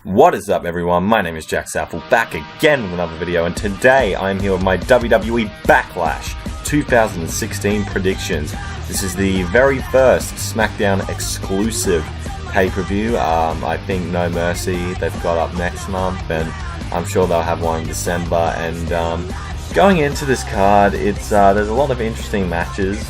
What is up, everyone? My name is Jack Southall, back again with another video, and today I'm here with my WWE Backlash 2016 predictions. This is the very first SmackDown exclusive pay-per-view. I think No Mercy they've got up next month, and I'm sure they'll have one in December. And going into this card, there's a lot of interesting matches.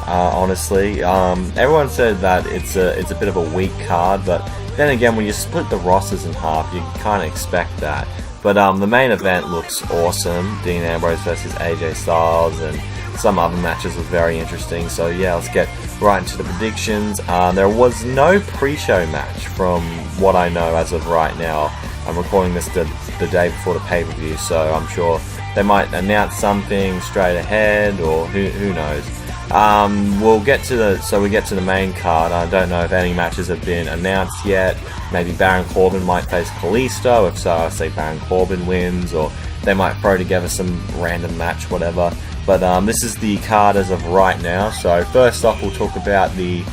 Honestly, everyone said that it's a bit of a weak card, but then again, when you split the rosters in half, you can kind of expect that. But the main event looks awesome. Dean Ambrose versus AJ Styles, and some other matches look very interesting. So yeah, let's get right into the predictions. There was no pre-show match from what I know as of right now. I'm recording this the day before the pay-per-view, so I'm sure they might announce something straight ahead, or who knows. We get to the main card. I don't know if any matches have been announced yet. Maybe Baron Corbin might face Kalisto. If so, I say Baron Corbin wins, or they might throw together some random match, whatever. But this is the card as of right now. So first off, we'll talk about the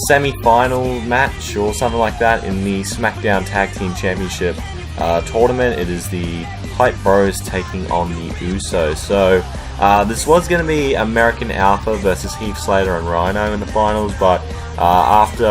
semi-final match or something like that in the SmackDown Tag Team Championship tournament. It is the Hype Bros taking on the Usos. So this was going to be American Alpha versus Heath Slater and Rhino in the finals, but after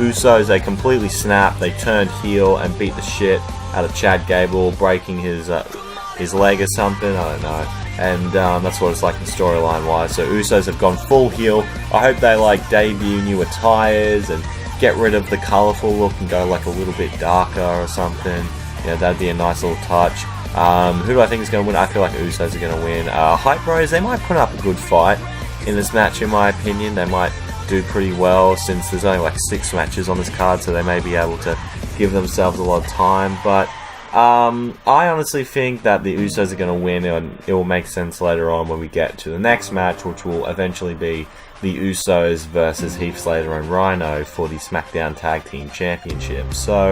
Usos, they completely snapped. They turned heel and beat the shit out of Chad Gable, breaking his leg or something, I don't know. And that's what it's like in storyline wise. So Usos have gone full heel. I hope they debut new attires and get rid of the colourful look and go like a little bit darker or something. Yeah, that'd be a nice little touch. Who do I think is going to win? I feel like Usos are going to win. Hype Bros, they might put up a good fight in this match, in my opinion. They might do pretty well, since there's only 6 matches on this card, so they may be able to give themselves a lot of time. But I honestly think that the Usos are going to win, and it will make sense later on when we get to the next match, which will eventually be the Usos versus Heath Slater and Rhino for the SmackDown Tag Team Championship. So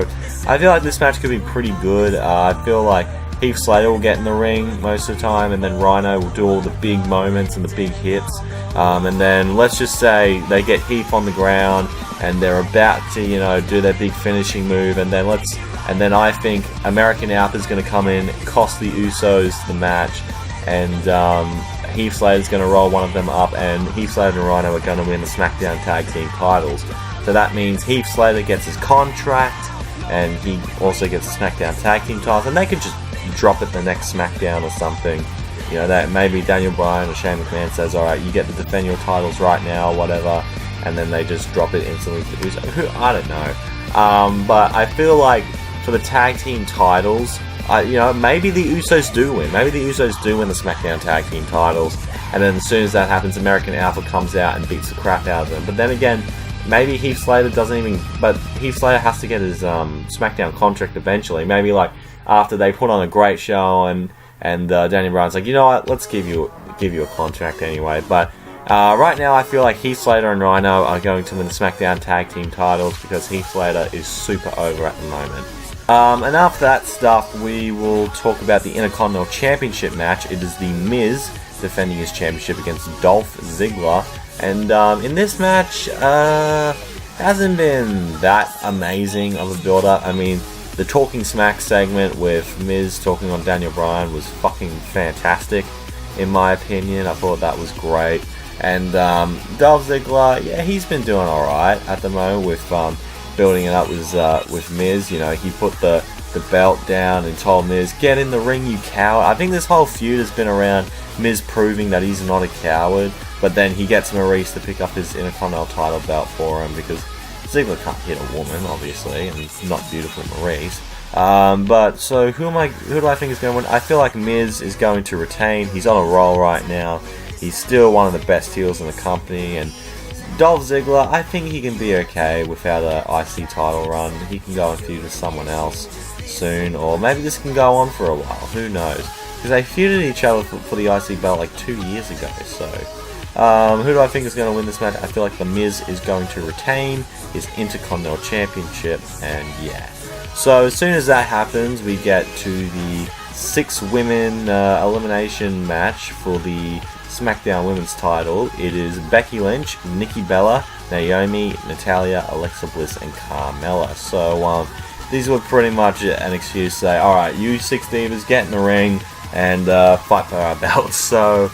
I feel like this match could be pretty good. I feel like Heath Slater will get in the ring most of the time, and then Rhino will do all the big moments and the big hits. And then let's just say they get Heath on the ground and they're about to, do their big finishing move, and then I think American Alpha is going to come in, cost the Usos the match, and Heath Slater's going to roll one of them up, and Heath Slater and Rhino are going to win the SmackDown Tag Team titles. So that means Heath Slater gets his contract, and he also gets the SmackDown Tag Team titles, and they could just drop it the next SmackDown or something. That maybe Daniel Bryan or Shane McMahon says, alright, you get to defend your titles right now, or whatever, and then they just drop it instantly to Usos. I don't know. But I feel like for the tag team titles, maybe the Usos do win. Maybe the Usos do win the SmackDown Tag Team titles, and then as soon as that happens, American Alpha comes out and beats the crap out of them. But then again, maybe Heath Slater doesn't even... But Heath Slater has to get his SmackDown contract eventually. Maybe after they put on a great show, and Daniel Bryan's like, you know what, let's give you a contract anyway. But right now, I feel like Heath Slater and Rhino are going to win the SmackDown Tag Team titles, because Heath Slater is super over at the moment. And after that stuff, we will talk about the Intercontinental Championship match. It is the Miz defending his championship against Dolph Ziggler. And in this match, hasn't been that amazing of a build-up. I mean, the Talking Smack segment with Miz talking on Daniel Bryan was fucking fantastic, in my opinion. I thought that was great. And Dolph Ziggler, yeah, he's been doing alright at the moment with building it up with Miz. He put the belt down and told Miz, get in the ring, you coward. I think this whole feud has been around Miz proving that he's not a coward, but then he gets Maurice to pick up his Intercontinental title belt for him, because Ziggler can't hit a woman, obviously, and it's not beautiful Maurice. But so who do I think is going to win? I feel like Miz is going to retain. He's on a roll right now. He's still one of the best heels in the company, and Dolph Ziggler, I think he can be okay without an IC title run. He can go and feud with someone else soon, or maybe this can go on for a while. Who knows? Because they feuded each other for the IC belt 2 years ago. So who do I think is going to win this match? I feel like The Miz is going to retain his Intercontinental Championship, and yeah. So as soon as that happens, we get to the 6-women elimination match for the SmackDown Women's title. It is Becky Lynch, Nikki Bella, Naomi, Natalya, Alexa Bliss, and Carmella. So these were pretty much an excuse to say, alright, you 6 divas, get in the ring and fight for our belts. So,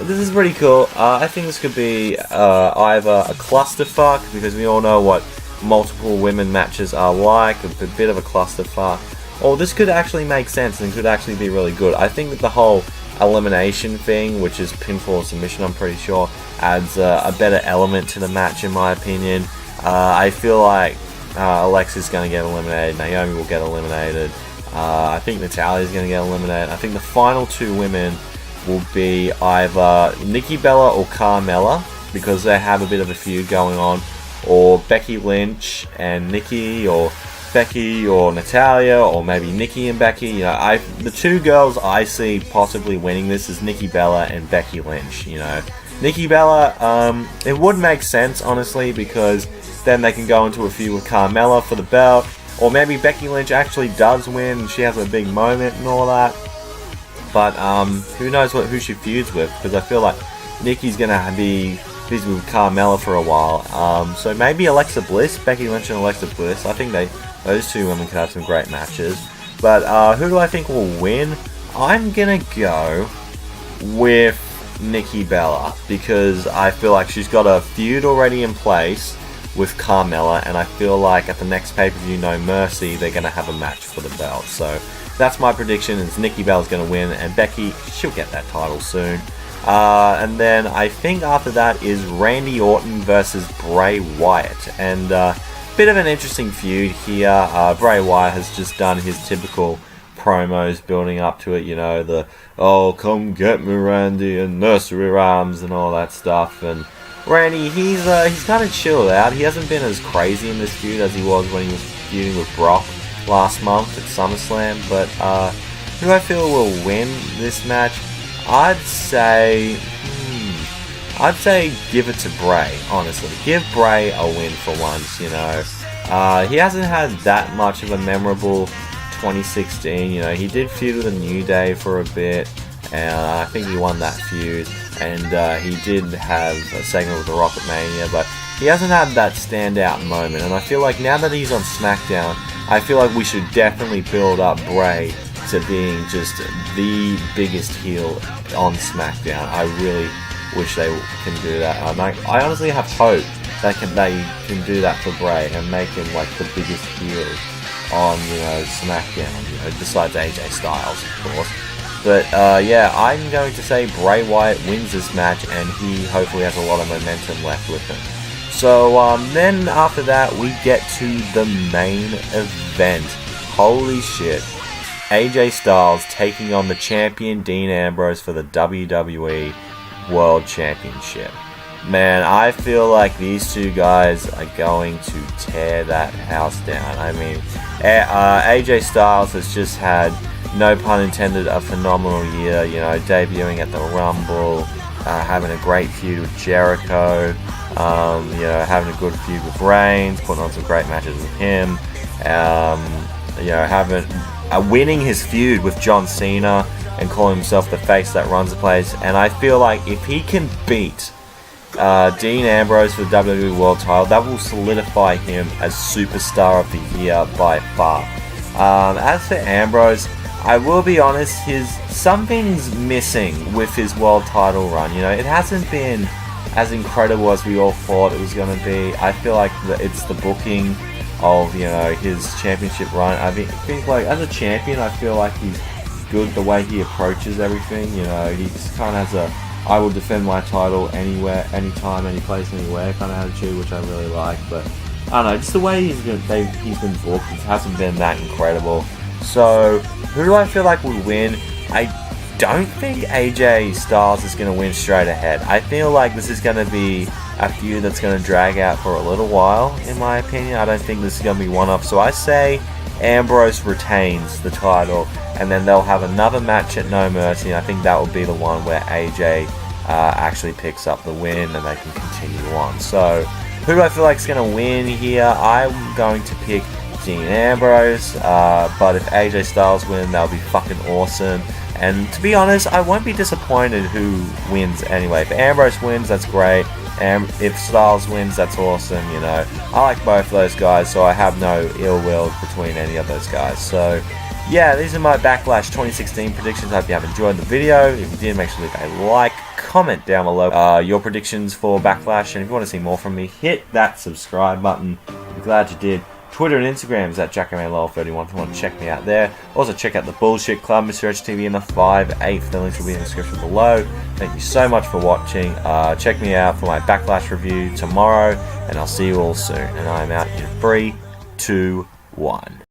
this is pretty cool. I think this could be either a clusterfuck, because we all know what multiple women matches are like, a bit of a clusterfuck, or this could actually make sense and could actually be really good. I think that the whole elimination thing, which is pinfall submission, I'm pretty sure, adds a better element to the match in my opinion. I feel like Alexa's going to get eliminated, Naomi will get eliminated, I think Natalia's going to get eliminated. I think the final 2 women will be either Nikki Bella or Carmella, because they have a bit of a feud going on, or Becky Lynch and Nikki, or Becky or Natalia, or maybe Nikki and Becky. You know, the 2 girls I see possibly winning this is Nikki Bella and Becky Lynch. You know, Nikki Bella, it would make sense honestly, because then they can go into a feud with Carmella for the belt, or maybe Becky Lynch actually does win and she has a big moment and all that. But who knows who she feuds with, because I feel like Nikki's gonna be busy with Carmella for a while. So maybe Alexa Bliss, Becky Lynch and Alexa Bliss. I think those 2 women could have some great matches. But who do I think will win? I'm gonna go with Nikki Bella, because I feel like she's got a feud already in place with Carmella, and I feel like at the next pay-per-view, No Mercy, they're gonna have a match for the belt. So that's my prediction, is Nikki Bella's gonna win, and Becky, she'll get that title soon. And then I think after that is Randy Orton versus Bray Wyatt, and bit of an interesting feud here. Bray Wyatt has just done his typical promos building up to it, you know, the "oh come get me Randy" and nursery rhymes and all that stuff. And Randy, he's kind of chilled out. He hasn't been as crazy in this feud as he was when he was feuding with Brock last month at SummerSlam. But who do I feel will win this match? I'd say give it to Bray, honestly. Give Bray a win for once, you know. He hasn't had that much of a memorable 2016, you know. He did feud with a New Day for a bit, and I think he won that feud. And he did have a segment with The Rock at Mania, but he hasn't had that standout moment. And I feel like now that he's on SmackDown, I feel like we should definitely build up Bray to being just the biggest heel on SmackDown. I really wish they can do that. I honestly have hope they can do that for Bray and make him like the biggest heel on, you know, SmackDown, you know, besides AJ Styles, of course. But yeah, I'm going to say Bray Wyatt wins this match, and he hopefully has a lot of momentum left with him. So then after that, we get to the main event. Holy shit. AJ Styles taking on the champion Dean Ambrose for the WWE World Championship. Man, I feel like these 2 guys are going to tear that house down. I mean, AJ Styles has just had, no pun intended, a phenomenal year, you know, debuting at the Rumble, having a great feud with Jericho, you know, having a good feud with Reigns, putting on some great matches with him, you know, winning his feud with John Cena and calling himself the face that runs the place. And I feel like if he can beat Dean Ambrose for the WWE World title, that will solidify him as Superstar of the Year by far. As for Ambrose, I will be honest, something's missing with his world title run. You know, it hasn't been as incredible as we all thought it was going to be. I feel like it's the booking of, you know, his championship run. I think like as a champion, I feel like he's good the way he approaches everything. You know, he just kind of has a "I will defend my title anywhere, anytime, any place, anywhere" kind of attitude, which I really like. But I don't know, just the way he's been booked, it hasn't been that incredible. So who do I feel like will win? I don't think AJ Styles is going to win straight ahead. I feel like this is going to be a feud that's going to drag out for a little while, in my opinion. I don't think this is going to be one-off. So I say Ambrose retains the title, and then they'll have another match at No Mercy, and I think that will be the one where AJ actually picks up the win and they can continue on. So who do I feel like is going to win here? I'm going to pick Dean Ambrose, but if AJ Styles win, that'll be fucking awesome. And to be honest, I won't be disappointed who wins anyway. If Ambrose wins, that's great. And if Styles wins, that's awesome, you know. I like both of those guys, so I have no ill will between any of those guys. So, yeah, these are my Backlash 2016 predictions. I hope you have enjoyed the video. If you did, make sure to leave a like, comment down below your predictions for Backlash. And if you want to see more from me, hit that subscribe button. I'd be glad you did. Twitter and Instagram is at JackMLL31 if you want to check me out there. Also check out the Bullshit Club, Mr. HTV and the 5/8. The links will be in the description below. Thank you so much for watching. Check me out for my Backlash review tomorrow, and I'll see you all soon. And I'm out in 3, 2, 1.